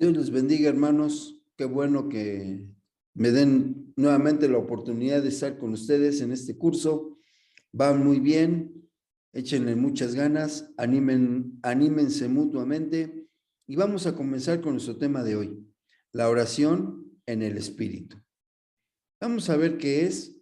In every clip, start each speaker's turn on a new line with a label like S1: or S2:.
S1: Dios les bendiga, hermanos. Qué bueno que me den nuevamente la oportunidad de estar con ustedes en este curso. Van muy bien, échenle muchas ganas, anímense mutuamente y vamos a comenzar con nuestro tema de hoy, la oración en el Espíritu. Vamos a ver qué es,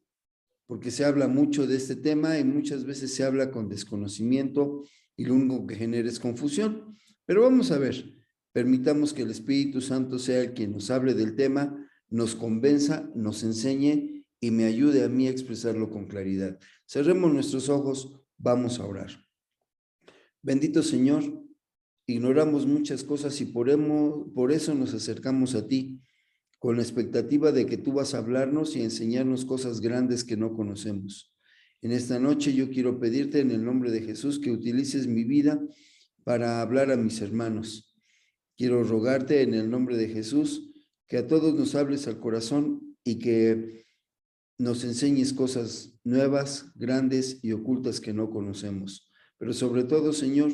S1: porque se habla mucho de este tema y muchas veces se habla con desconocimiento y lo único que genera es confusión. Pero vamos a ver, permitamos que el Espíritu Santo sea el quien nos hable del tema, nos convenza, nos enseñe y me ayude a mí a expresarlo con claridad. Cerremos nuestros ojos, vamos a orar. Bendito Señor, ignoramos muchas cosas y por eso nos acercamos a ti, con la expectativa de que tú vas a hablarnos y enseñarnos cosas grandes que no conocemos. En esta noche yo quiero pedirte en el nombre de Jesús que utilices mi vida para hablar a mis hermanos. Quiero rogarte en el nombre de Jesús que a todos nos hables al corazón y que nos enseñes cosas nuevas, grandes y ocultas que no conocemos. Pero sobre todo, Señor,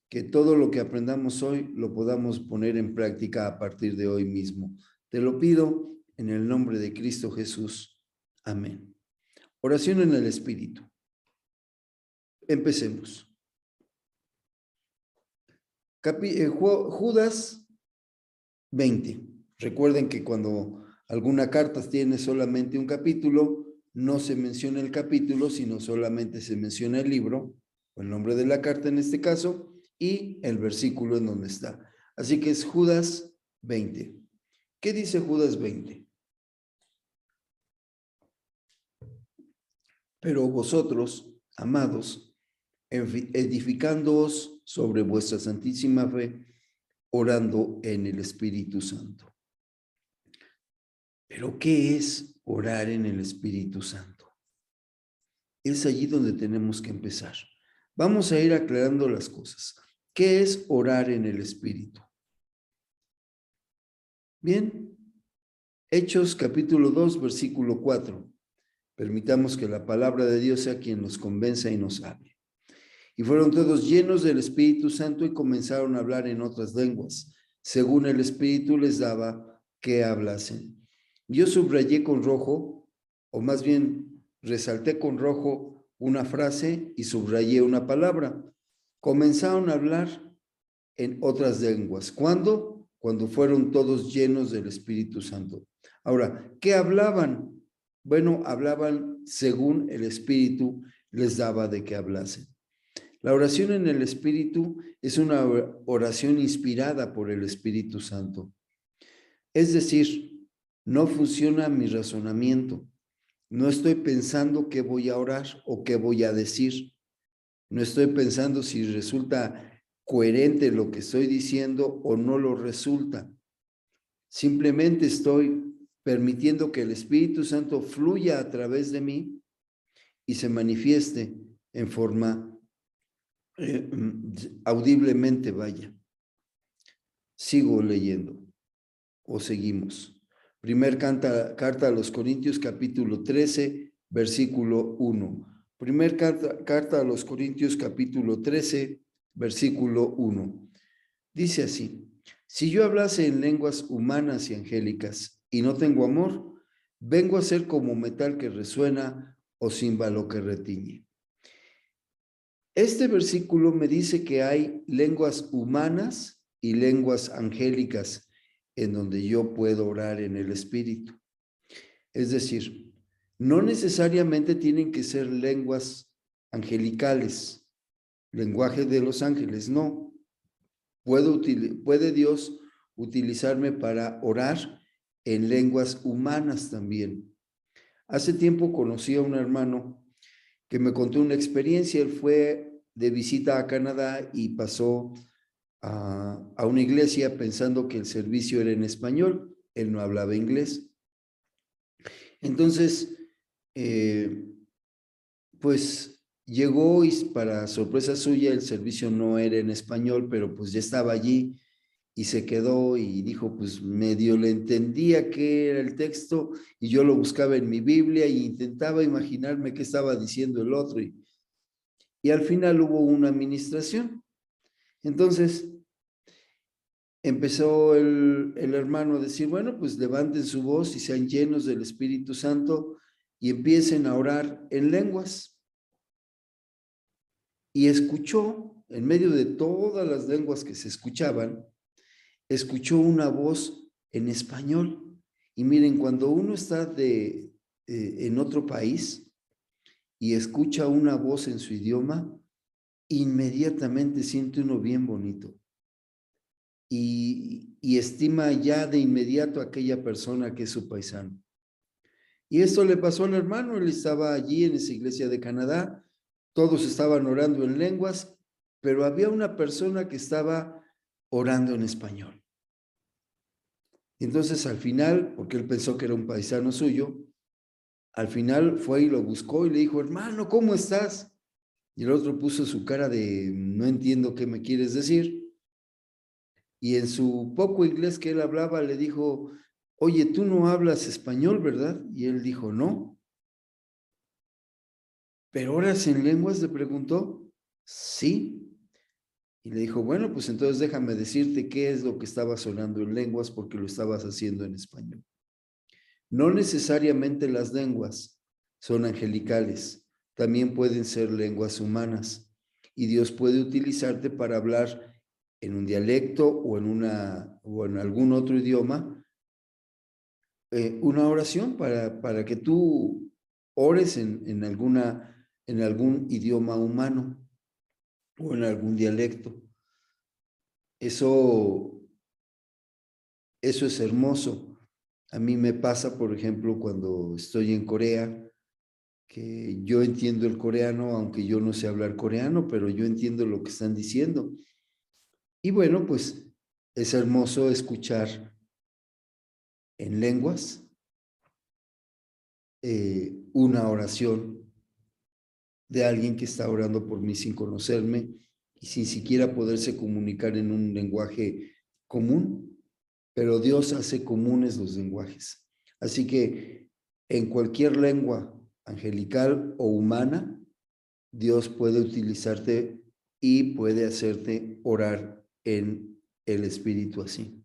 S1: que todo lo que aprendamos hoy lo podamos poner en práctica a partir de hoy mismo. Te lo pido en el nombre de Cristo Jesús. Amén. Oración en el Espíritu. Empecemos. Judas 20. Recuerden que cuando alguna carta tiene solamente un capítulo, no se menciona el capítulo, sino solamente se menciona el libro, o el nombre de la carta en este caso, y el versículo en donde está. Así que es Judas 20. ¿Qué dice Judas 20? Pero vosotros, amados, edificándoos sobre vuestra santísima fe, orando en el Espíritu Santo. ¿Pero qué es orar en el Espíritu Santo? Es allí donde tenemos que empezar. Vamos a ir aclarando las cosas. ¿Qué es orar en el Espíritu? Bien, Hechos capítulo 2, versículo 4. Permitamos que la palabra de Dios sea quien nos convenza y nos hable. Y fueron todos llenos del Espíritu Santo y comenzaron a hablar en otras lenguas, según el Espíritu les daba que hablasen. Yo subrayé con rojo, o más bien resalté con rojo una frase y subrayé una palabra. Comenzaron a hablar en otras lenguas. ¿Cuándo? Cuando fueron todos llenos del Espíritu Santo. Ahora, ¿qué hablaban? Bueno, hablaban según el Espíritu les daba de que hablasen. La oración en el Espíritu es una oración inspirada por el Espíritu Santo. Es decir, no funciona mi razonamiento. No estoy pensando qué voy a orar o qué voy a decir. No estoy pensando si resulta coherente lo que estoy diciendo o no lo resulta. Simplemente estoy permitiendo que el Espíritu Santo fluya a través de mí y se manifieste en forma audiblemente, vaya. Sigo leyendo o seguimos. Carta a los Corintios, capítulo 13, versículo 1. Carta a los Corintios, capítulo 13, versículo 1. Dice así: si yo hablase en lenguas humanas y angélicas y no tengo amor, vengo a ser como metal que resuena o címbalo que retiñe. Este versículo me dice que hay lenguas humanas y lenguas angélicas en donde yo puedo orar en el Espíritu. Es decir, no necesariamente tienen que ser lenguas angelicales, lenguaje de los ángeles, no. Puede Dios utilizarme para orar en lenguas humanas también. Hace tiempo conocí a un hermano que me contó una experiencia. Él fue de visita a Canadá y pasó a una iglesia pensando que el servicio era en español. Él no hablaba inglés. Entonces, pues llegó y para sorpresa suya el servicio no era en español, pero pues ya estaba allí y se quedó y dijo, pues medio le entendía qué era el texto y yo lo buscaba en mi Biblia e intentaba imaginarme qué estaba diciendo el otro y al final hubo una administración. Entonces, empezó el hermano a decir, bueno, pues levanten su voz y sean llenos del Espíritu Santo y empiecen a orar en lenguas. Y escuchó, en medio de todas las lenguas que se escuchaban, escuchó una voz en español. Y miren, cuando uno está en otro país y escucha una voz en su idioma, inmediatamente siente uno bien bonito. Y estima ya de inmediato a aquella persona que es su paisano. Y esto le pasó al hermano, él estaba allí en esa iglesia de Canadá, todos estaban orando en lenguas, pero había una persona que estaba orando en español. Entonces al final, porque él pensó que era un paisano suyo, al final fue y lo buscó y le dijo, hermano, ¿cómo estás? Y el otro puso su cara de, no entiendo qué me quieres decir. Y en su poco inglés que él hablaba, le dijo, oye, tú no hablas español, ¿verdad? Y él dijo, no. ¿Pero oras en lenguas? Le preguntó. Sí. Y le dijo, bueno, pues entonces déjame decirte qué es lo que estaba sonando en lenguas porque lo estabas haciendo en español. No necesariamente las lenguas son angelicales, también pueden ser lenguas humanas. Y Dios puede utilizarte para hablar en un dialecto o en algún otro idioma, una oración para que tú ores en algún idioma humano o en algún dialecto. Eso es hermoso. A mí me pasa, por ejemplo, cuando estoy en Corea, que yo entiendo el coreano, aunque yo no sé hablar coreano, pero yo entiendo lo que están diciendo. Y bueno, pues es hermoso escuchar en lenguas una oración de alguien que está orando por mí sin conocerme y sin siquiera poderse comunicar en un lenguaje común, pero Dios hace comunes los lenguajes. Así que en cualquier lengua angelical o humana, Dios puede utilizarte y puede hacerte orar en el Espíritu así.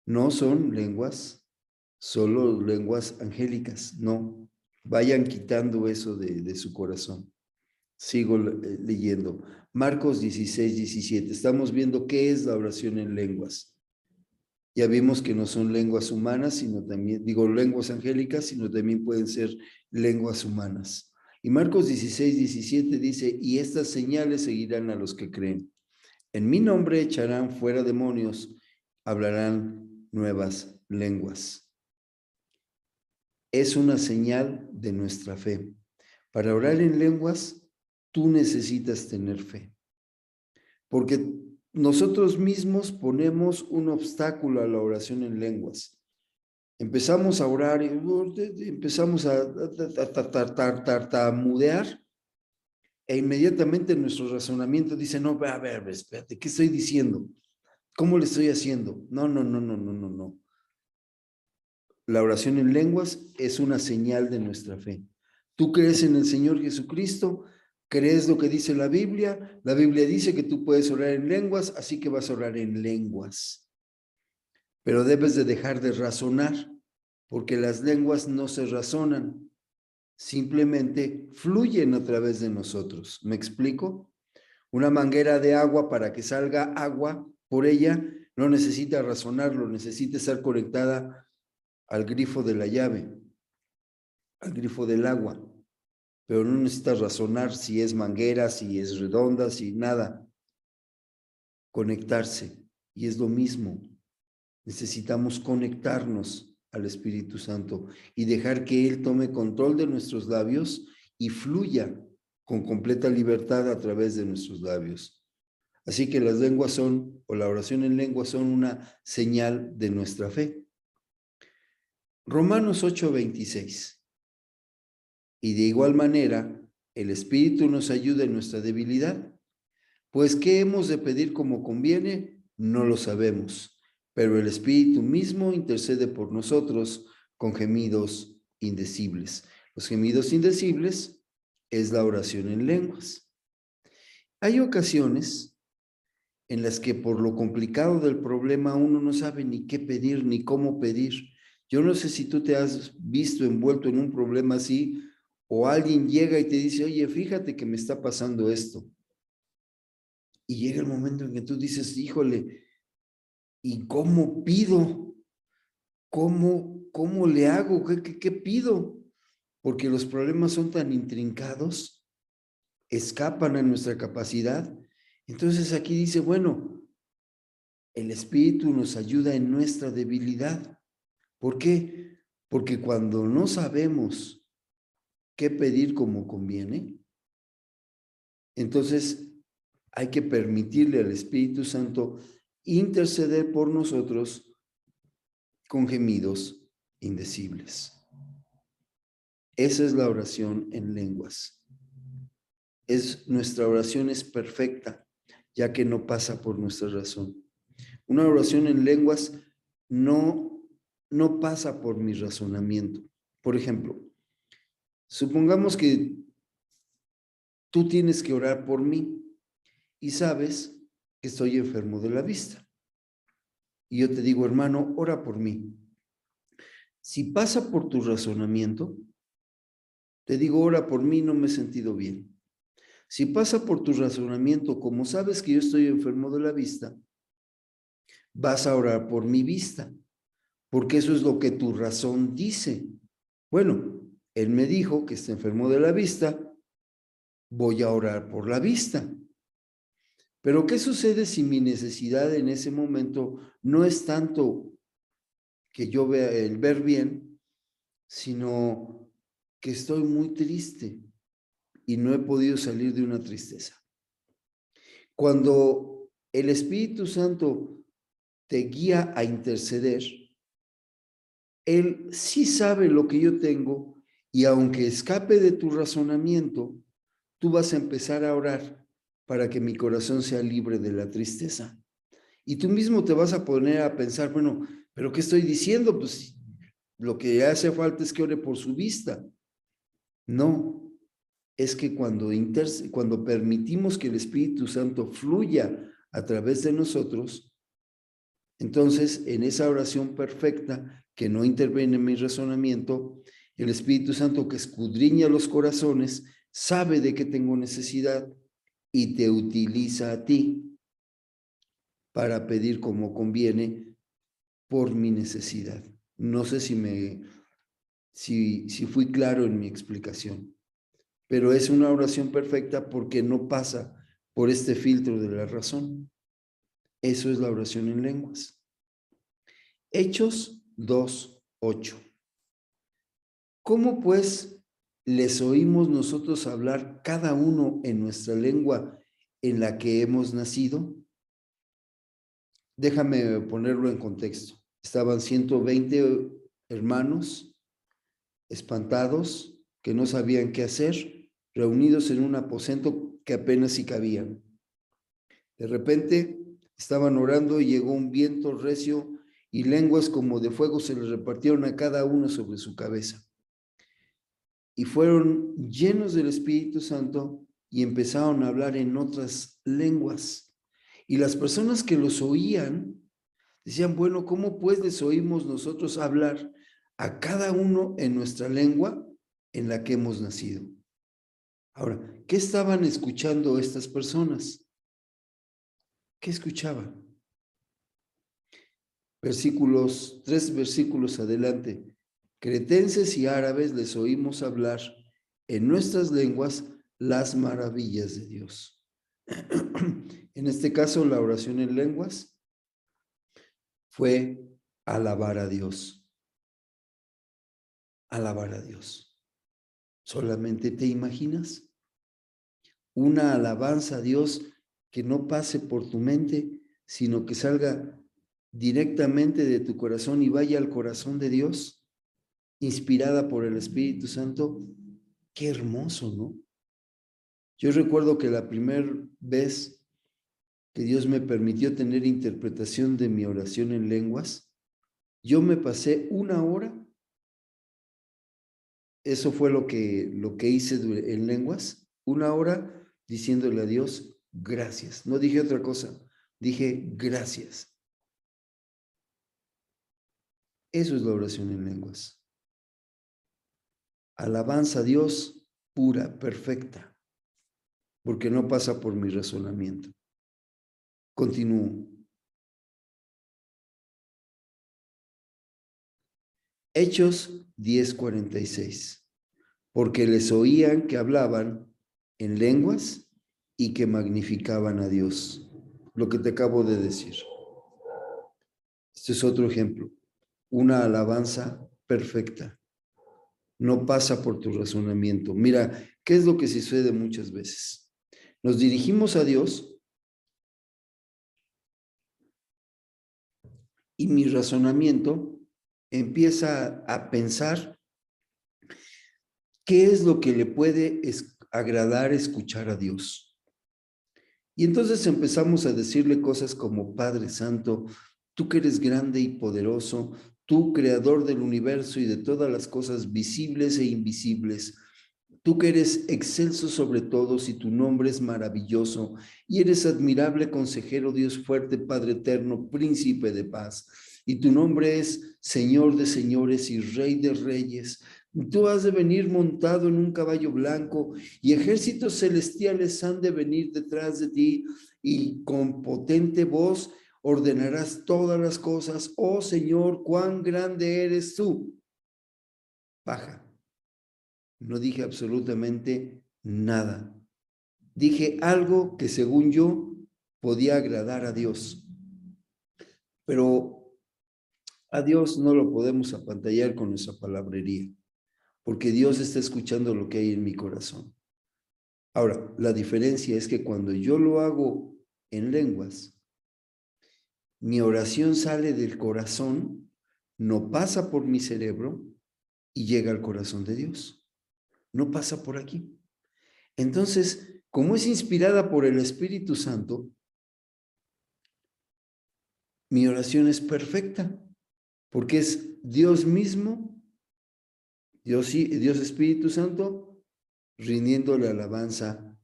S1: No son lenguas, solo lenguas angélicas, no. Vayan quitando eso de su corazón. Sigo leyendo. Marcos 16, 17. Estamos viendo qué es la oración en lenguas. Ya vimos que no son lenguas humanas, sino también, lenguas angélicas, sino también pueden ser lenguas humanas. Y Marcos 16, 17 dice, y estas señales seguirán a los que creen. En mi nombre echarán fuera demonios, hablarán nuevas lenguas. Es una señal de nuestra fe. Para orar en lenguas, tú necesitas tener fe. Porque nosotros mismos ponemos un obstáculo a la oración en lenguas. Empezamos a orar y empezamos a tartamudear e inmediatamente nuestro razonamiento dice, no, a ver, espérate, ¿qué estoy diciendo? ¿Cómo le estoy haciendo? No. La oración en lenguas es una señal de nuestra fe. Tú crees en el Señor Jesucristo, crees lo que dice la Biblia dice que tú puedes orar en lenguas, así que vas a orar en lenguas. Pero debes de dejar de razonar, porque las lenguas no se razonan, simplemente fluyen a través de nosotros. ¿Me explico? Una manguera de agua, para que salga agua por ella, no necesita razonarlo, necesita estar conectada al grifo de la llave, al grifo del agua, pero no necesitas razonar si es manguera, si es redonda, si nada. Conectarse, y es lo mismo. Necesitamos conectarnos al Espíritu Santo y dejar que Él tome control de nuestros labios y fluya con completa libertad a través de nuestros labios. Así que las lenguas son, o la oración en lenguas son una señal de nuestra fe. Romanos 8:26. Y de igual manera, el Espíritu nos ayuda en nuestra debilidad. Pues, ¿qué hemos de pedir como conviene? No lo sabemos, pero el Espíritu mismo intercede por nosotros con gemidos indecibles. Los gemidos indecibles es la oración en lenguas. Hay ocasiones en las que por lo complicado del problema uno no sabe ni qué pedir ni cómo pedir. Yo no sé si tú te has visto envuelto en un problema así o alguien llega y te dice, oye, fíjate que me está pasando esto. Y llega el momento en que tú dices, híjole, ¿y cómo pido? ¿Cómo le hago? ¿Qué pido? Porque los problemas son tan intrincados, escapan a nuestra capacidad. Entonces aquí dice, bueno, el Espíritu nos ayuda en nuestra debilidad. ¿Por qué? Porque cuando no sabemos qué pedir como conviene, entonces hay que permitirle al Espíritu Santo interceder por nosotros con gemidos indecibles. Esa es la oración en lenguas. Nuestra oración es perfecta, ya que no pasa por nuestra razón. Una oración en lenguas no pasa por mi razonamiento. Por ejemplo, supongamos que tú tienes que orar por mí y sabes que estoy enfermo de la vista. Y yo te digo, hermano, ora por mí. Si pasa por tu razonamiento, te digo, ora por mí, no me he sentido bien. Si pasa por tu razonamiento, como sabes que yo estoy enfermo de la vista, vas a orar por mi vista, porque eso es lo que tu razón dice. Bueno, él me dijo que está enfermo de la vista, voy a orar por la vista. Pero ¿qué sucede si mi necesidad en ese momento no es tanto que yo vea el ver bien, sino que estoy muy triste y no he podido salir de una tristeza? Cuando el Espíritu Santo te guía a interceder, Él sí sabe lo que yo tengo y aunque escape de tu razonamiento, tú vas a empezar a orar para que mi corazón sea libre de la tristeza. Y tú mismo te vas a poner a pensar, bueno, ¿pero qué estoy diciendo? Pues lo que hace falta es que ore por su vista. No, es que cuando permitimos que el Espíritu Santo fluya a través de nosotros, entonces en esa oración perfecta que no interviene en mi razonamiento, el Espíritu Santo que escudriña los corazones sabe de qué tengo necesidad y te utiliza a ti para pedir como conviene por mi necesidad. No sé si fui claro en mi explicación, pero es una oración perfecta porque no pasa por este filtro de la razón. Eso es la oración en lenguas. Hechos 2:8. ¿Cómo pues les oímos nosotros hablar cada uno en nuestra lengua en la que hemos nacido? Déjame ponerlo en contexto. Estaban 120 hermanos espantados, que no sabían qué hacer, reunidos en un aposento que apenas si cabían. De repente estaban orando y llegó un viento recio y lenguas como de fuego se les repartieron a cada uno sobre su cabeza. Y fueron llenos del Espíritu Santo y empezaron a hablar en otras lenguas. Y las personas que los oían decían, bueno, ¿cómo pues les oímos nosotros hablar a cada uno en nuestra lengua en la que hemos nacido? Ahora, ¿qué estaban escuchando estas personas? ¿Qué escuchaban? 3 versículos adelante. Cretenses y árabes les oímos hablar en nuestras lenguas las maravillas de Dios. En este caso, la oración en lenguas fue alabar a Dios. Alabar a Dios. ¿Solamente te imaginas una alabanza a Dios que no pase por tu mente, sino que salga directamente de tu corazón y vaya al corazón de Dios, inspirada por el Espíritu Santo? Qué hermoso, ¿no? Yo recuerdo que la primera vez que Dios me permitió tener interpretación de mi oración en lenguas, yo me pasé 1 hora. Eso fue lo que hice en lenguas, 1 hora diciéndole a Dios, gracias. No dije otra cosa, Dije, gracias. Eso es la oración en lenguas. Alabanza a Dios pura, perfecta, porque no pasa por mi razonamiento. Continúo. Hechos 10:46. Porque les oían que hablaban en lenguas y que magnificaban a Dios. Lo que te acabo de decir. Este es otro ejemplo. Una alabanza perfecta. No pasa por tu razonamiento. Mira, ¿qué es lo que sucede muchas veces? Nos dirigimos a Dios y mi razonamiento empieza a pensar qué es lo que le puede agradar escuchar a Dios. Y entonces empezamos a decirle cosas como, Padre Santo, tú que eres grande y poderoso, tú creador del universo y de todas las cosas visibles e invisibles, tú que eres excelso sobre todos y tu nombre es maravilloso y eres admirable consejero, Dios fuerte, Padre eterno, príncipe de paz. Y tu nombre es Señor de señores y Rey de reyes. Tú has de venir montado en un caballo blanco y ejércitos celestiales han de venir detrás de ti y con potente voz ordenarás todas las cosas. Oh Señor, cuán grande eres tú. Baja. No dije absolutamente nada. Dije algo que según yo podía agradar a Dios. Pero a Dios no lo podemos apantallar con nuestra palabrería, porque Dios está escuchando lo que hay en mi corazón. Ahora, la diferencia es que cuando yo lo hago en lenguas, mi oración sale del corazón, no pasa por mi cerebro y llega al corazón de Dios. No pasa por aquí. Entonces, como es inspirada por el Espíritu Santo, mi oración es perfecta, porque es Dios mismo, Dios Espíritu Santo, rindiéndole alabanza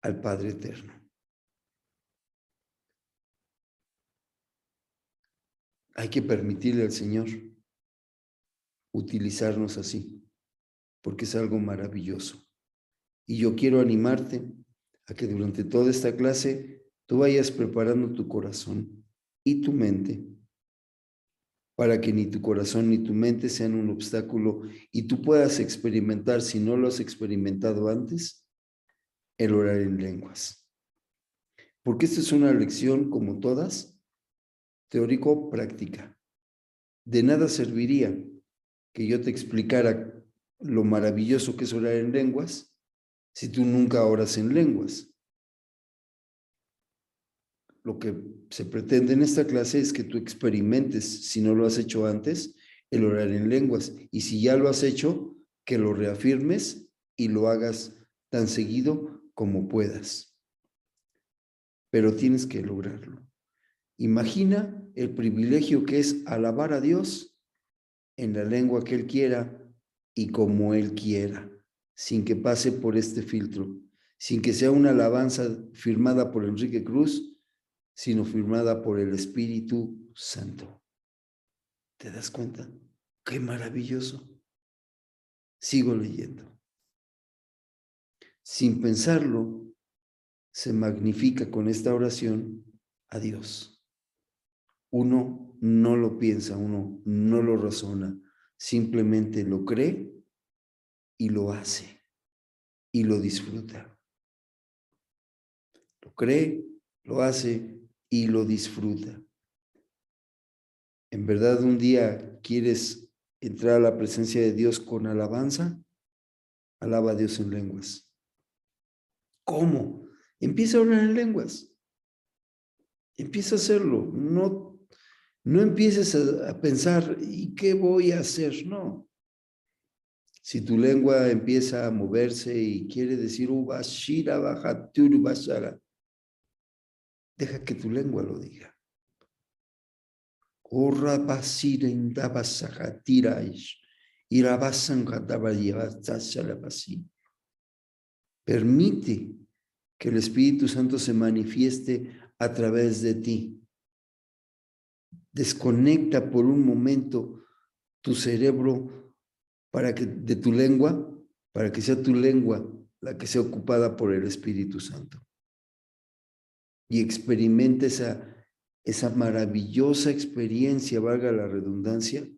S1: al Padre Eterno. Hay que permitirle al Señor utilizarnos así, porque es algo maravilloso. Y yo quiero animarte a que durante toda esta clase tú vayas preparando tu corazón y tu mente para que ni tu corazón ni tu mente sean un obstáculo y tú puedas experimentar, si no lo has experimentado antes, el orar en lenguas. Porque esta es una lección, como todas, teórico-práctica. De nada serviría que yo te explicara lo maravilloso que es orar en lenguas si tú nunca oras en lenguas. Lo que se pretende en esta clase es que tú experimentes, si no lo has hecho antes, el orar en lenguas. Y si ya lo has hecho, que lo reafirmes y lo hagas tan seguido como puedas. Pero tienes que lograrlo. Imagina el privilegio que es alabar a Dios en la lengua que Él quiera y como Él quiera, sin que pase por este filtro, sin que sea una alabanza firmada por Enrique Cruz, sino firmada por el Espíritu Santo. ¿Te das cuenta? ¡Qué maravilloso! Sigo leyendo. Sin pensarlo, se magnifica con esta oración a Dios. Uno no lo piensa, uno no lo razona, simplemente lo cree y lo hace y lo disfruta. Lo cree, lo hace y lo disfruta. ¿En verdad un día quieres entrar a la presencia de Dios con alabanza? Alaba a Dios en lenguas. ¿Cómo? Empieza a orar en lenguas. Empieza a hacerlo. No empieces a pensar, ¿y qué voy a hacer? No. Si tu lengua empieza a moverse y quiere decir, deja que tu lengua lo diga. Permite que el Espíritu Santo se manifieste a través de ti. Desconecta por un momento tu cerebro de tu lengua, para que sea tu lengua la que sea ocupada por el Espíritu Santo. Y experimenta esa maravillosa experiencia, valga la redundancia,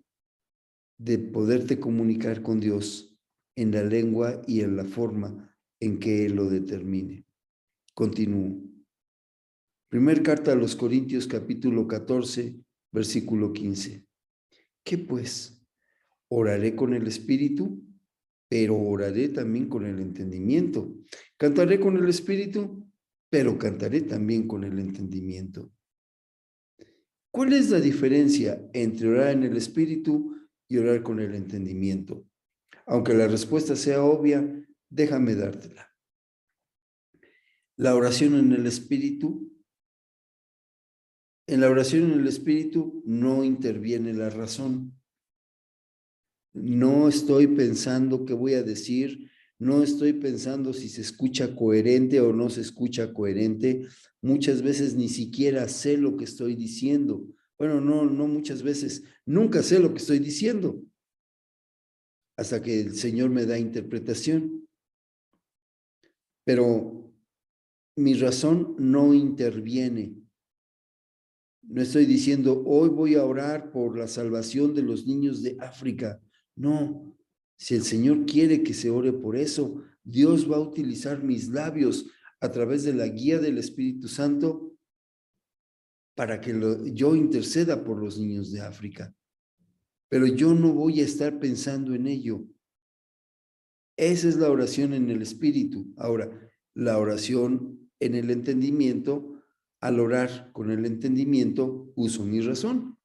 S1: de poderte comunicar con Dios en la lengua y en la forma en que Él lo determine. Continúo. Primer carta a los Corintios, capítulo 14, versículo 15. ¿Qué pues? Oraré con el Espíritu, pero oraré también con el entendimiento. Cantaré con el Espíritu, pero cantaré también con el entendimiento. ¿Cuál es la diferencia entre orar en el Espíritu y orar con el entendimiento? Aunque la respuesta sea obvia, déjame dártela. La oración en el Espíritu, no interviene la razón. No estoy pensando qué voy a decir, no estoy pensando si se escucha coherente o no se escucha coherente. Muchas veces ni siquiera sé lo que estoy diciendo. Bueno, no muchas veces, nunca sé lo que estoy diciendo, hasta que el Señor me da interpretación. Pero mi razón no interviene. No estoy diciendo, hoy voy a orar por la salvación de los niños de África. No, si el Señor quiere que se ore por eso, Dios va a utilizar mis labios a través de la guía del Espíritu Santo para que yo interceda por los niños de África. Pero yo no voy a estar pensando en ello. Esa es la oración en el Espíritu. Ahora, la oración en el entendimiento, al orar con el entendimiento, uso mi razón.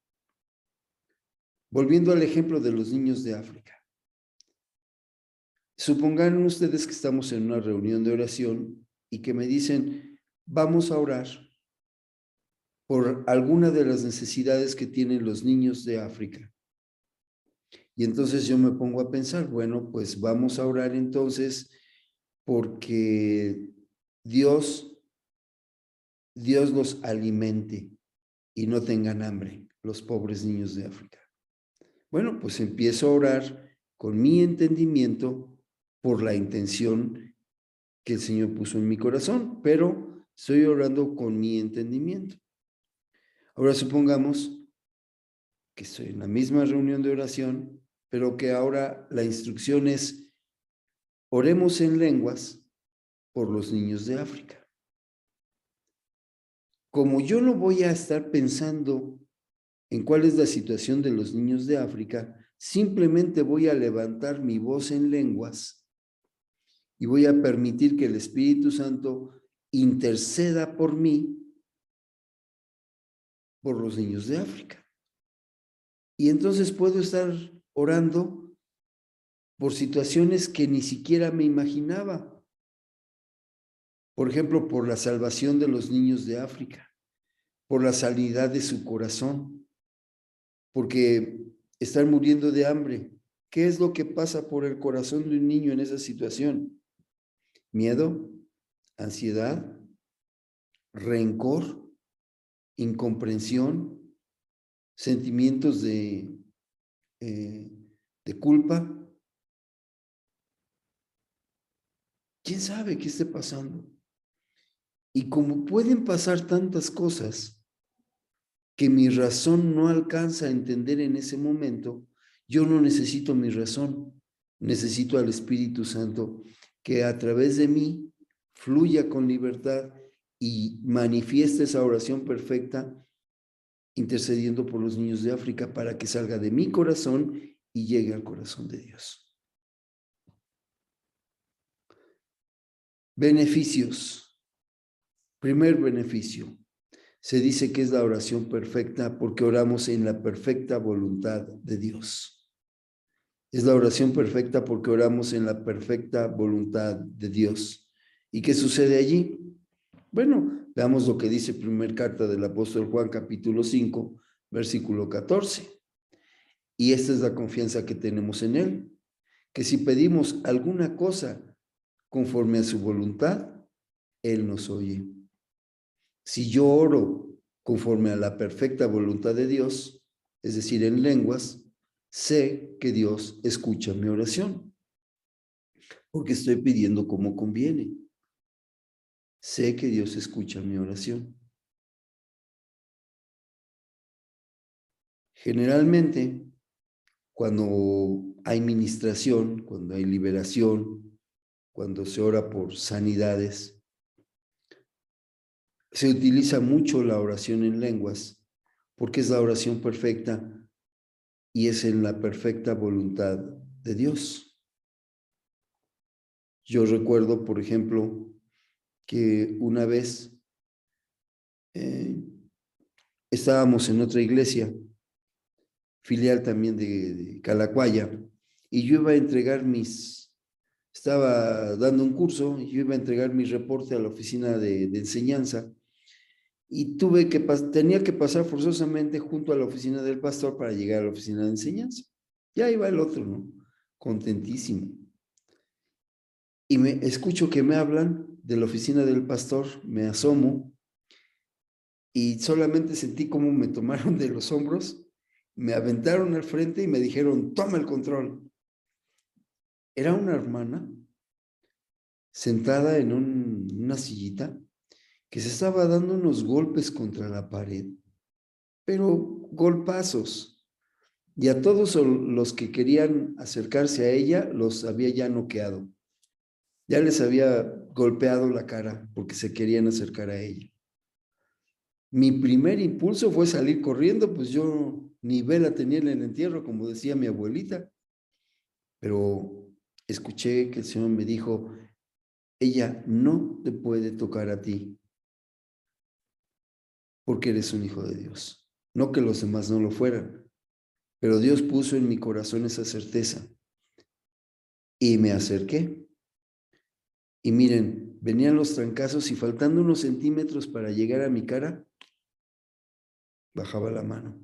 S1: Volviendo al ejemplo de los niños de África. Supongan ustedes que estamos en una reunión de oración y que me dicen, vamos a orar por alguna de las necesidades que tienen los niños de África. Y entonces yo me pongo a pensar, bueno, pues vamos a orar entonces porque Dios los alimente y no tengan hambre, los pobres niños de África. Bueno, pues empiezo a orar con mi entendimiento por la intención que el Señor puso en mi corazón, pero estoy orando con mi entendimiento. Ahora supongamos que estoy en la misma reunión de oración, pero que ahora la instrucción es, oremos en lenguas por los niños de África. Como yo no voy a estar pensando en cuál es la situación de los niños de África, simplemente voy a levantar mi voz en lenguas y voy a permitir que el Espíritu Santo interceda por mí, por los niños de África. Y entonces puedo estar orando por situaciones que ni siquiera me imaginaba. Por ejemplo, por la salvación de los niños de África, por la sanidad de su corazón, porque están muriendo de hambre. ¿Qué es lo que pasa por el corazón de un niño en esa situación? Miedo, ansiedad, rencor, incomprensión, sentimientos de culpa. ¿Quién sabe qué esté pasando? Y como pueden pasar tantas cosas que mi razón no alcanza a entender en ese momento, yo no necesito mi razón, necesito al Espíritu Santo que a través de mí fluya con libertad y manifieste esa oración perfecta intercediendo por los niños de África para que salga de mi corazón y llegue al corazón de Dios. Beneficios. Primer beneficio. Se dice que es la oración perfecta porque oramos en la perfecta voluntad de Dios. Es la oración perfecta porque oramos en la perfecta voluntad de Dios. ¿Y qué sucede allí? Bueno, veamos lo que dice primera carta del apóstol Juan, capítulo 5, versículo 14. Y esta es la confianza que tenemos en Él, que si pedimos alguna cosa conforme a su voluntad, Él nos oye. Si yo oro conforme a la perfecta voluntad de Dios, es decir, en lenguas, sé que Dios escucha mi oración, porque estoy pidiendo como conviene. Sé que Dios escucha mi oración. Generalmente, cuando hay ministración, cuando hay liberación, cuando se ora por sanidades, se utiliza mucho la oración en lenguas, porque es la oración perfecta y es en la perfecta voluntad de Dios. Yo recuerdo, por ejemplo, que una vez estábamos en otra iglesia, filial también de Calacuaya, y yo iba a entregar estaba dando un curso, y yo iba a entregar mi reporte a la oficina de enseñanza, y tenía que pasar forzosamente junto a la oficina del pastor para llegar a la oficina de enseñanza. Ya iba el otro, ¿no? Contentísimo. Y escucho que me hablan de la oficina del pastor, me asomo y solamente sentí cómo me tomaron de los hombros, me aventaron al frente y me dijeron, toma el control. Era una hermana sentada en una sillita que se estaba dando unos golpes contra la pared, pero golpazos. Y a todos los que querían acercarse a ella, los había ya noqueado. Ya les había golpeado la cara porque se querían acercar a ella. Mi primer impulso fue salir corriendo, pues yo ni vela tenía en el entierro, como decía mi abuelita. Pero escuché que el Señor me dijo, ella no te puede tocar a ti porque eres un hijo de Dios. No que los demás no lo fueran, pero Dios puso en mi corazón esa certeza y me acerqué. Y miren, venían los trancazos y faltando unos centímetros para llegar a mi cara, bajaba la mano.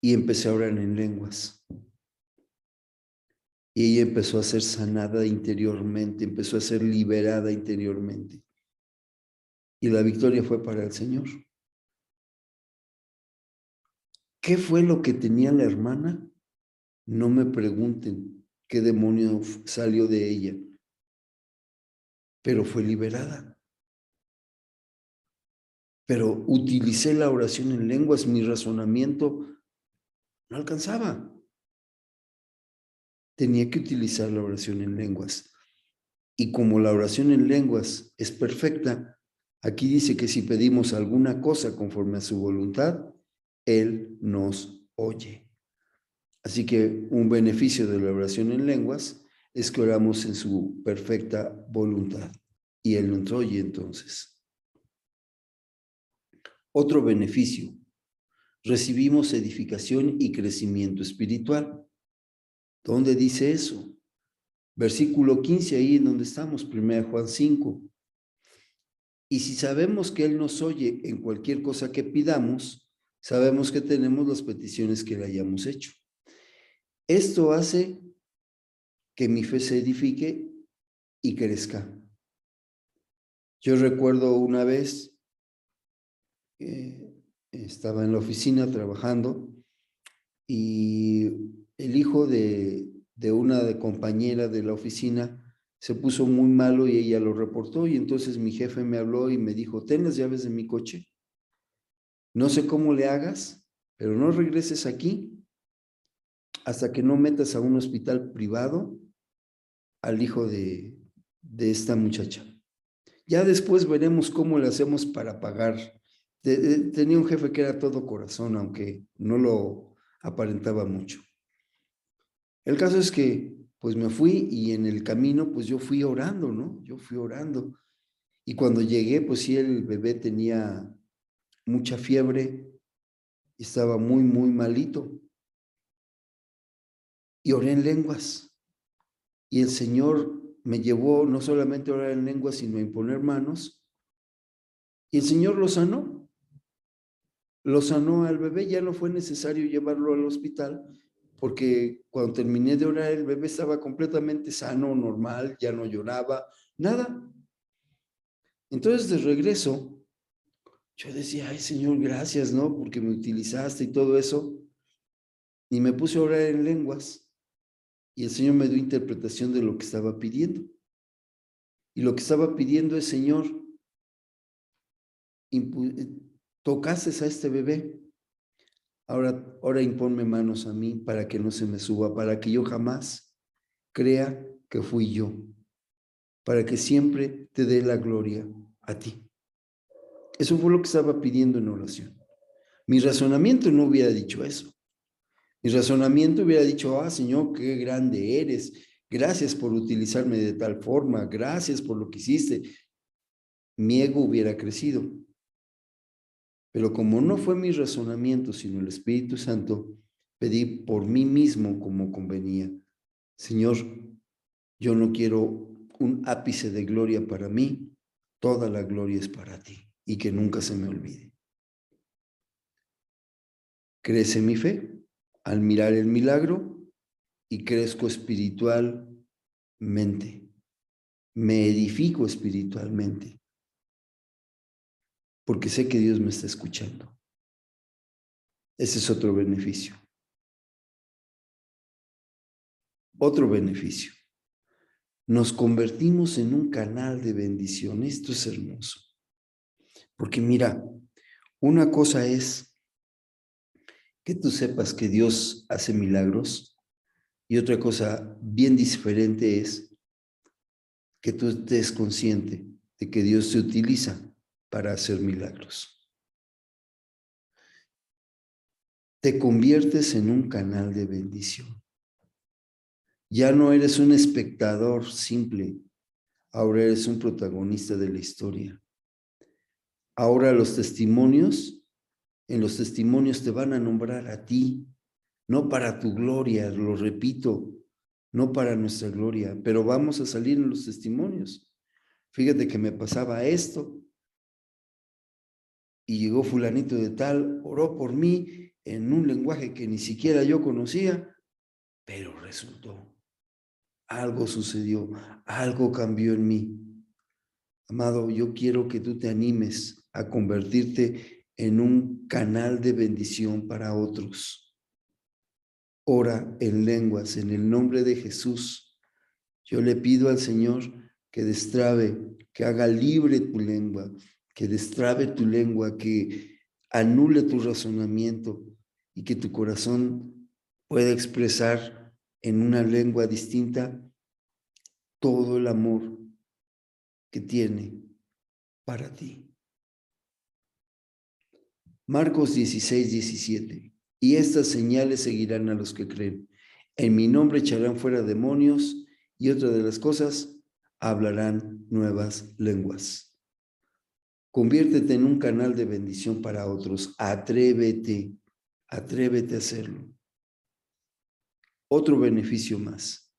S1: Y empecé a orar en lenguas. Y ella empezó a ser sanada interiormente, empezó a ser liberada interiormente. Y la victoria fue para el Señor. ¿Qué fue lo que tenía la hermana? No me pregunten qué demonio salió de ella, pero fue liberada. Pero utilicé la oración en lenguas, mi razonamiento no alcanzaba. Tenía que utilizar la oración en lenguas. Y como la oración en lenguas es perfecta, aquí dice que si pedimos alguna cosa conforme a su voluntad, Él nos oye. Así que un beneficio de la oración en lenguas es que oramos en su perfecta voluntad y Él nos oye entonces. Otro beneficio, recibimos edificación y crecimiento espiritual. ¿Dónde dice eso? Versículo 15, ahí en donde estamos, 1 Juan 5. Y si sabemos que Él nos oye en cualquier cosa que pidamos, sabemos que tenemos las peticiones que le hayamos hecho. Esto hace que mi fe se edifique y crezca. Yo recuerdo una vez, estaba en la oficina trabajando y el hijo de una compañera de la oficina se puso muy malo y ella lo reportó y entonces mi jefe me habló y me dijo, ten las llaves de mi coche, no sé cómo le hagas, pero no regreses aquí hasta que no metas a un hospital privado al hijo de esta muchacha. Ya después veremos cómo le hacemos para pagar. Tenía un jefe que era todo corazón, aunque no lo aparentaba mucho. El caso es que pues me fui y en el camino pues yo fui orando, ¿no? Yo fui orando. Y cuando llegué pues sí el bebé tenía mucha fiebre, estaba muy, muy malito. Y oré en lenguas. Y el Señor me llevó no solamente a orar en lenguas, sino a imponer manos. Y el Señor lo sanó. Lo sanó al bebé. Ya no fue necesario llevarlo al hospital, porque cuando terminé de orar, el bebé estaba completamente sano, normal, ya no lloraba, nada. Entonces, de regreso, yo decía, ay, Señor, gracias, ¿no? Porque me utilizaste y todo eso. Y me puse a orar en lenguas. Y el Señor me dio interpretación de lo que estaba pidiendo. Y lo que estaba pidiendo es, Señor, tocases a este bebé. Ahora imponme manos a mí para que no se me suba, para que yo jamás crea que fui yo, para que siempre te dé la gloria a ti. Eso fue lo que estaba pidiendo en oración. Mi razonamiento no hubiera dicho eso. Mi razonamiento hubiera dicho, ah, Señor, qué grande eres. Gracias por utilizarme de tal forma. Gracias por lo que hiciste. Mi ego hubiera crecido. Pero como no fue mi razonamiento, sino el Espíritu Santo, pedí por mí mismo como convenía. Señor, yo no quiero un ápice de gloria para mí. Toda la gloria es para ti y que nunca se me olvide. Crece mi fe al mirar el milagro y crezco espiritualmente. Me edifico espiritualmente porque sé que Dios me está escuchando. Ese es otro beneficio. Otro beneficio. Nos convertimos en un canal de bendición. Esto es hermoso. Porque mira, una cosa es que tú sepas que Dios hace milagros y otra cosa bien diferente es que tú estés consciente de que Dios te utiliza para hacer milagros. Te conviertes en un canal de bendición. Ya no eres un espectador simple, ahora eres un protagonista de la historia. Ahora en los testimonios te van a nombrar a ti, no para tu gloria, lo repito, no para nuestra gloria, pero vamos a salir en los testimonios. Fíjate que me pasaba esto y llegó fulanito de tal, oró por mí en un lenguaje que ni siquiera yo conocía, pero resultó. Algo sucedió, algo cambió en mí. Amado, yo quiero que tú te animes a convertirte en un canal de bendición para otros. Ora en lenguas, en el nombre de Jesús. Yo le pido al Señor que destrabe, que haga libre tu lengua, que destrabe tu lengua, que anule tu razonamiento y que tu corazón pueda expresar en una lengua distinta todo el amor que tiene para ti. Marcos 16:17. Y estas señales seguirán a los que creen. En mi nombre echarán fuera demonios y otra de las cosas, hablarán nuevas lenguas. Conviértete en un canal de bendición para otros. Atrévete a hacerlo. Otro beneficio más.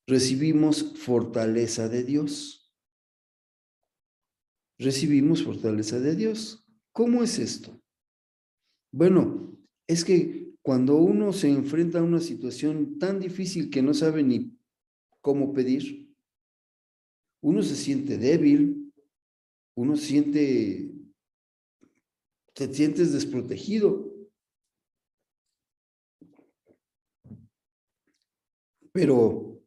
S1: Recibimos fortaleza de Dios. Recibimos fortaleza de Dios. ¿Cómo es esto? Bueno, es que cuando uno se enfrenta a una situación tan difícil que no sabe ni cómo pedir, uno se siente débil, uno te sientes desprotegido. Pero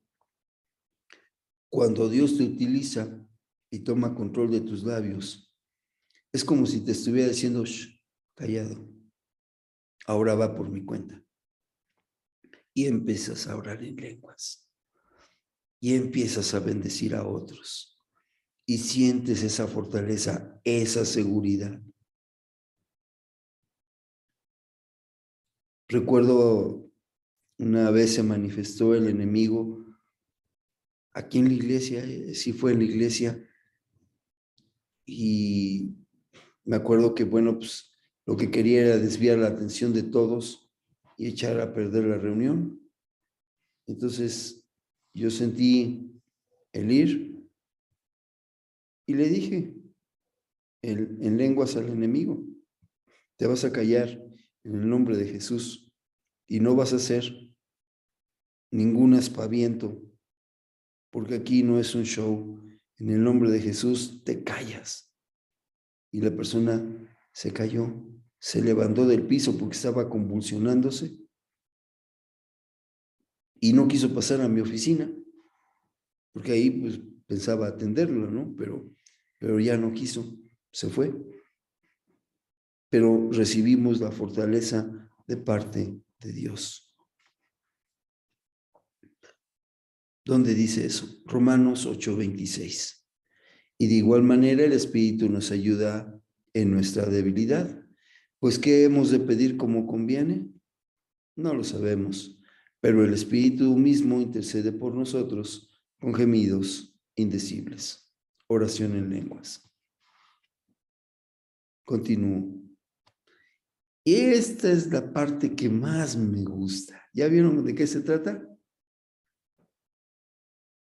S1: cuando Dios te utiliza y toma control de tus labios, es como si te estuviera diciendo, shh, callado, ahora va por mi cuenta. Y empiezas a orar en lenguas. Y empiezas a bendecir a otros. Y sientes esa fortaleza, esa seguridad. Recuerdo una vez se manifestó el enemigo aquí en la iglesia, sí fue en la iglesia, y me acuerdo que, bueno, pues lo que quería era desviar la atención de todos y echar a perder la reunión. Entonces yo sentí el ir y le dije en lenguas al enemigo, te vas a callar en el nombre de Jesús y no vas a hacer ningún aspaviento, porque aquí no es un show, En el nombre de Jesús, te callas. Y la persona se cayó, se levantó del piso porque estaba convulsionándose y no quiso pasar a mi oficina, porque ahí pues pensaba atenderlo, ¿no? Pero ya no quiso, se fue. Pero recibimos la fortaleza de parte de Dios. ¿Dónde dice eso? Romanos 8:26. Y de igual manera el Espíritu nos ayuda en nuestra debilidad. Pues, ¿qué hemos de pedir como conviene? No lo sabemos, pero el Espíritu mismo intercede por nosotros con gemidos indecibles. Oración en lenguas. Continúo. Y esta es la parte que más me gusta. ¿Ya vieron de qué se trata?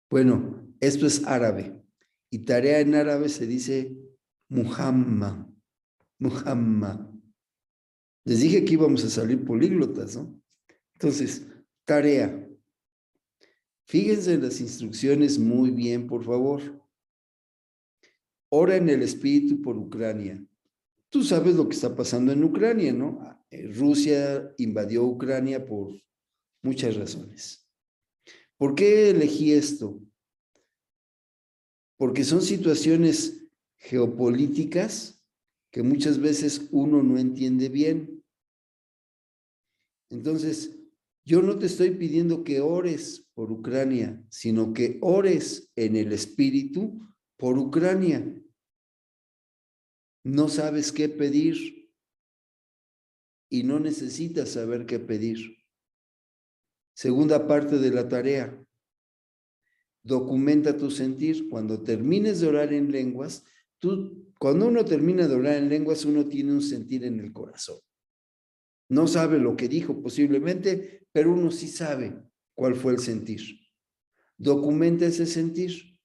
S1: Bueno, esto es árabe. Y tarea en árabe se dice Muhammad. Muhammad. Les dije que íbamos a salir políglotas, ¿no? Entonces, tarea. Fíjense en las instrucciones muy bien, por favor. Ora en el Espíritu por Ucrania. Tú sabes lo que está pasando en Ucrania, ¿no? Rusia invadió Ucrania por muchas razones. ¿Por qué elegí esto? Porque son situaciones geopolíticas que muchas veces uno no entiende bien. Entonces, yo no te estoy pidiendo que ores por Ucrania, sino que ores en el Espíritu por Ucrania. No sabes qué pedir y no necesitas saber qué pedir. Segunda parte de la tarea. Documenta tu sentir. Cuando termines de orar en lenguas, cuando uno termina de orar en lenguas, uno tiene un sentir en el corazón. No sabe lo que dijo posiblemente, pero uno sí sabe cuál fue el sentir. Documenta ese sentir.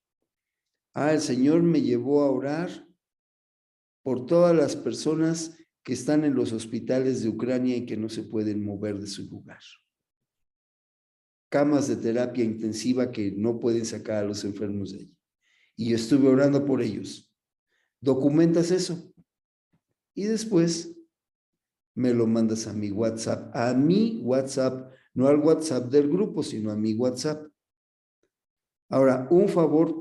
S1: El Señor me llevó a orar por todas las personas que están en los hospitales de Ucrania y que no se pueden mover de su lugar. Camas de terapia intensiva que no pueden sacar a los enfermos de allí. Y yo estuve orando por ellos. Documentas eso. Y después me lo mandas a mi WhatsApp. A mi WhatsApp, no al WhatsApp del grupo, sino a mi WhatsApp. Ahora, un favor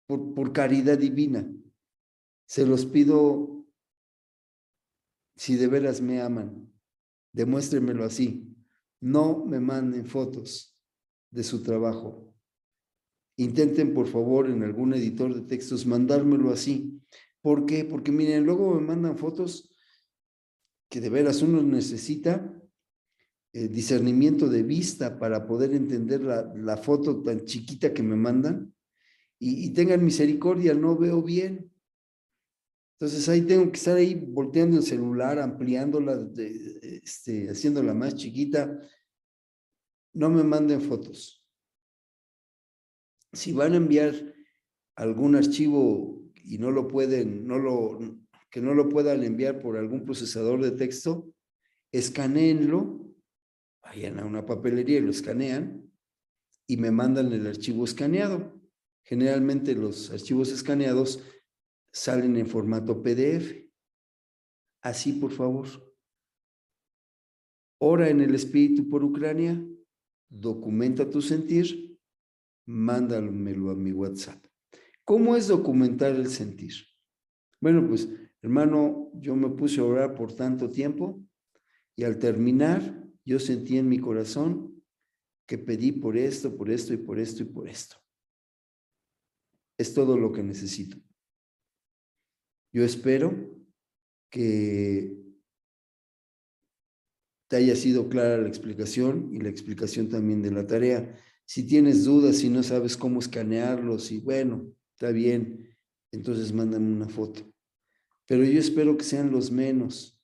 S1: por caridad divina. Se los pido si de veras me aman. Demuéstrenmelo así. No me manden fotos de su trabajo. Intenten, por favor, en algún editor de textos, mandármelo así. ¿Por qué? Porque miren, luego me mandan fotos que de veras uno necesita discernimiento de vista para poder entender la foto tan chiquita que me mandan y tengan misericordia, no veo bien. Entonces ahí tengo que estar ahí volteando el celular, ampliándola, haciéndola más chiquita. No me manden fotos. Si van a enviar algún archivo y no lo pueden, que no lo puedan enviar por algún procesador de texto, escanéenlo, vayan a una papelería y lo escanean y me mandan el archivo escaneado. Generalmente los archivos escaneados salen en formato PDF. Así, por favor. Ora en el Espíritu por Ucrania, documenta tu sentir, mándamelo a mi WhatsApp. ¿Cómo es documentar el sentir? Bueno, pues, hermano, yo me puse a orar por tanto tiempo y al terminar, yo sentí en mi corazón que pedí por esto, por esto y por esto y por esto. Es todo lo que necesito. Yo espero que te haya sido clara la explicación y la explicación también de la tarea. Si tienes dudas, si no sabes cómo escanearlos, y bueno, está bien, entonces mándame una foto. Pero yo espero que sean los menos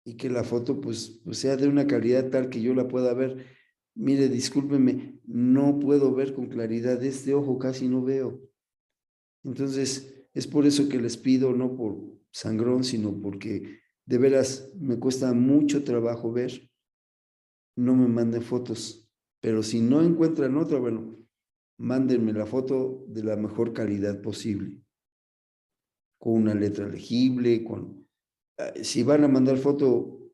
S1: y que la foto pues sea de una calidad tal que yo la pueda ver. Mire, discúlpeme, no puedo ver con claridad, este ojo casi no veo. Entonces, es por eso que les pido, no por sangrón, sino porque de veras me cuesta mucho trabajo ver. No me manden fotos, pero si no encuentran otra, bueno, mándenme la foto de la mejor calidad posible, con una letra legible, si van a mandar foto,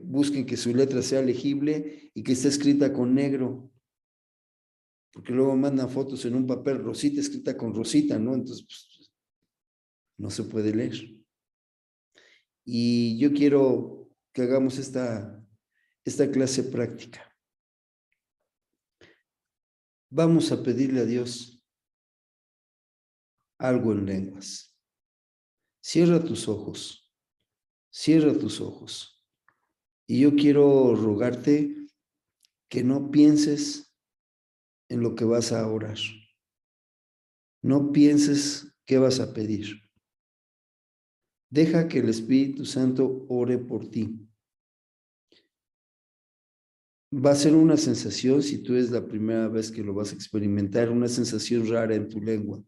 S1: busquen que su letra sea legible y que esté escrita con negro, porque luego mandan fotos en un papel rosita, escrita con rosita, ¿no? Entonces, pues, no se puede leer. Y yo quiero que hagamos esta clase práctica. Vamos a pedirle a Dios algo en lenguas. Cierra tus ojos, cierra tus ojos. Y yo quiero rogarte que no pienses en lo que vas a orar. No pienses qué vas a pedir. Deja que el Espíritu Santo ore por ti. Va a ser una sensación, si tú es la primera vez que lo vas a experimentar, una sensación rara en tu lengua.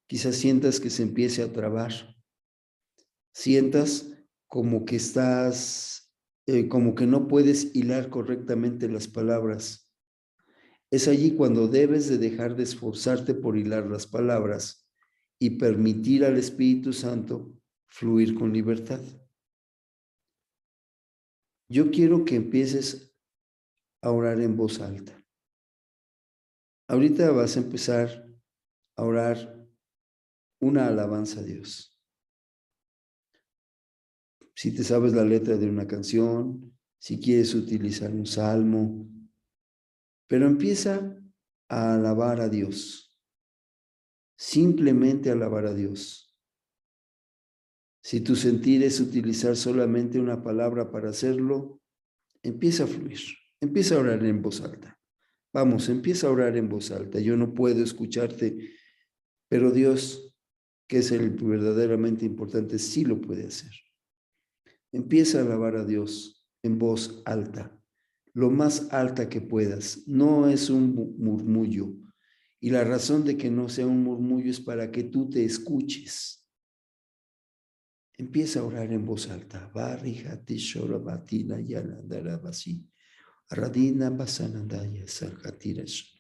S1: Quizás sientas que se empiece a trabar. Sientas como que como que no puedes hilar correctamente las palabras. Es allí cuando debes de dejar de esforzarte por hilar las palabras y permitir al Espíritu Santo fluir con libertad. Yo quiero que empieces a orar en voz alta. Ahorita vas a empezar a orar una alabanza a Dios. Si te sabes la letra de una canción, si quieres utilizar un salmo, pero empieza a alabar a Dios. Simplemente alabar a Dios. Si tu sentir es utilizar solamente una palabra para hacerlo, empieza a fluir, empieza a orar en voz alta. Vamos, empieza a orar en voz alta. Yo no puedo escucharte, pero Dios, que es el verdaderamente importante, sí lo puede hacer. Empieza a alabar a Dios en voz alta, lo más alta que puedas. No es un murmullo. Y la razón de que no sea un murmullo es para que tú te escuches. Empieza a orar en voz alta. Barrijati shorabatina yanandarabasi. Radina basanandaya sarjatirash.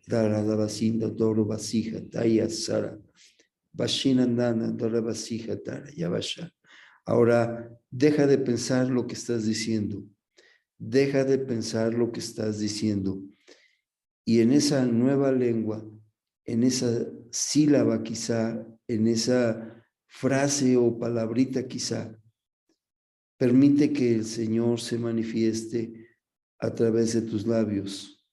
S1: Daradabasinda dorobasija taya sara. Bashinandana dorobasija tara yabasha. Ahora, deja de pensar lo que estás diciendo. Deja de pensar lo que estás diciendo. Y en esa nueva lengua, en esa sílaba quizá, en esa frase o palabrita quizá, permite que el Señor se manifieste a través de tus labios.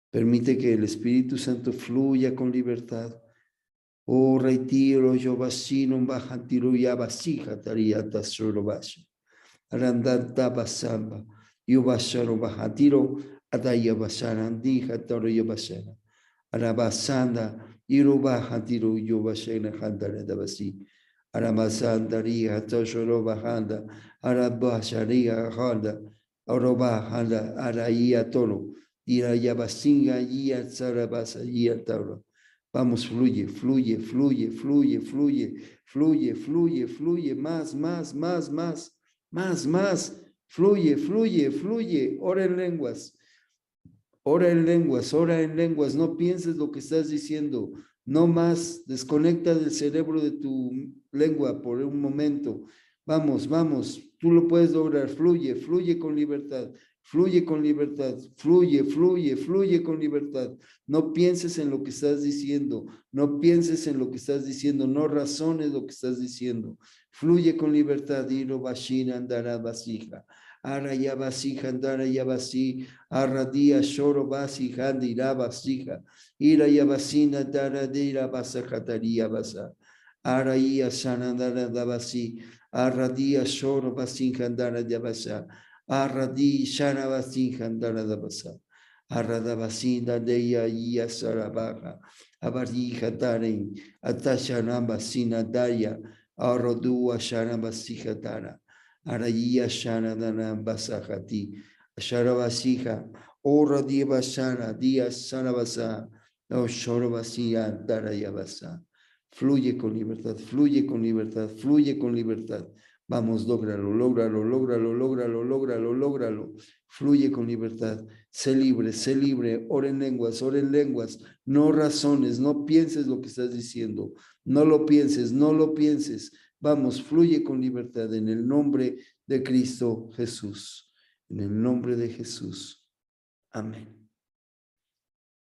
S1: Permite que el Espíritu Santo fluya con libertad. Oh, retiro yo vacino, bajantiro ya vasija tariata solo vasha. Arandanta basamba, yo vasaro bajantiro, adaya basarandija toro yo basara. Arabasanda, iro bajantiro yo basena jandara dabasi. Arabasandaria toshoro bajanda, arabasharia janda, orobajanda, araía toro. Irayabasinga, yia zarabasa, yia toro. Vamos, fluye, fluye, fluye, fluye, fluye, fluye, fluye, fluye, más, más, más, más, más, más, fluye, fluye, fluye, ora en lenguas, ora en lenguas, ora en lenguas, no pienses lo que estás diciendo, no más, desconecta del cerebro de tu lengua por un momento, vamos, vamos, tú lo puedes lograr, fluye, fluye con libertad. Fluye con libertad, fluye, fluye, fluye con libertad. No pienses en lo que estás diciendo, no pienses en lo que estás diciendo, no razones lo que estás diciendo. Fluye con libertad, iro bashina andara basija. Ara ya basija andara ya basi, ara dia shoro basi handira basija. Ira ya basina dara dira basajataria basa. Ara ya sanandara da basi, ara dia shoro basi handara ya basa. Arradi Sharavasin Handaradabasa. Arradabasinda Deya Iya Sarabaha. Abadi Hataren. Atasharambasina Daya. Arodua Sharabasihatara. Araya Sharadana Basahati. Sharavasiha. Ora Diabashana. Dia Sarabasa. No Shoravasiya Darayabasa. Fluye con libertad, fluye con libertad, fluye con libertad. Vamos, lógralo, lógralo, lógralo, lógralo, lógralo, lógralo. Fluye con libertad. Sé libre. Ora en lenguas. No razones, no pienses lo que estás diciendo. No lo pienses, no lo pienses. Vamos, fluye con libertad en el nombre de Cristo Jesús. En el nombre de Jesús. Amén.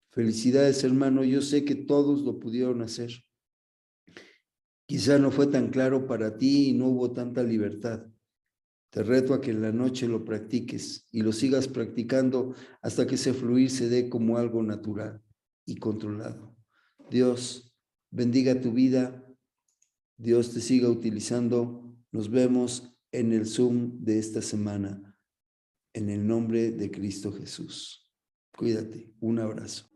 S1: Felicidades, hermano. Yo sé que todos lo pudieron hacer. Quizá no fue tan claro para ti y no hubo tanta libertad. Te reto a que en la noche lo practiques y lo sigas practicando hasta que ese fluir se dé como algo natural y controlado. Dios bendiga tu vida. Dios te siga utilizando. Nos vemos en el Zoom de esta semana. En el nombre de Cristo Jesús. Cuídate. Un abrazo.